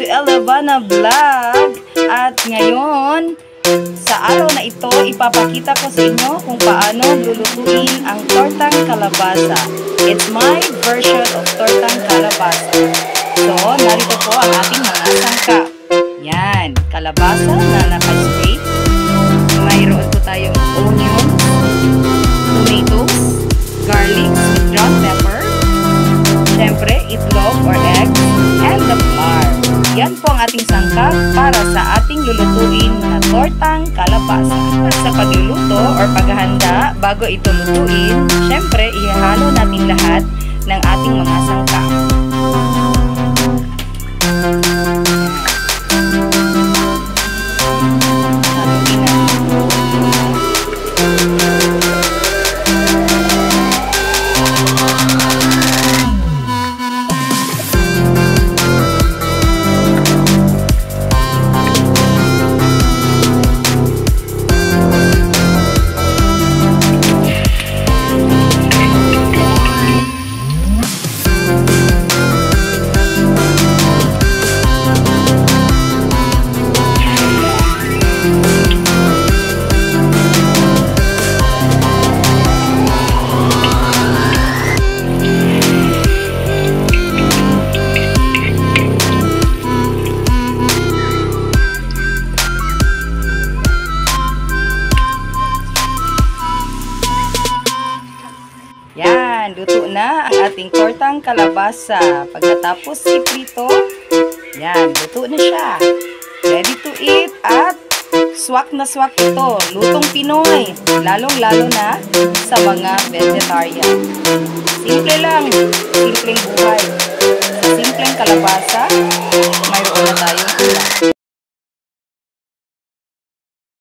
to Elevana Vlog. At ngayon, sa araw na ito, ipapakita ko sa inyo kung paano lulutuin ang tortang kalabasa. It's my version of tortang kalabasa. So, narito po ang ating mga sangkap. Yan, kalabasa na naka-straight. Mayroon po tayong onions, tomatoes, garlic, sweet ground pepper, syempre, itlog or eggs, and the flour. Yan po ang ating sangkap para sa ating lulutuin na tortang kalabasa. At sa pagluluto or paghahanda bago ito lutuin, syempre, ihahalo natin lahat ng ating mga sangkap. Yan, luto na ang ating tortang kalabasa. Pagkatapos iprito, yan, luto na siya. Ready to eat at swak na swak ito. Lutong Pinoy, lalong-lalo na sa mga vegetarian. Simple lang, simpleng buhay. Sa simpleng kalabasa,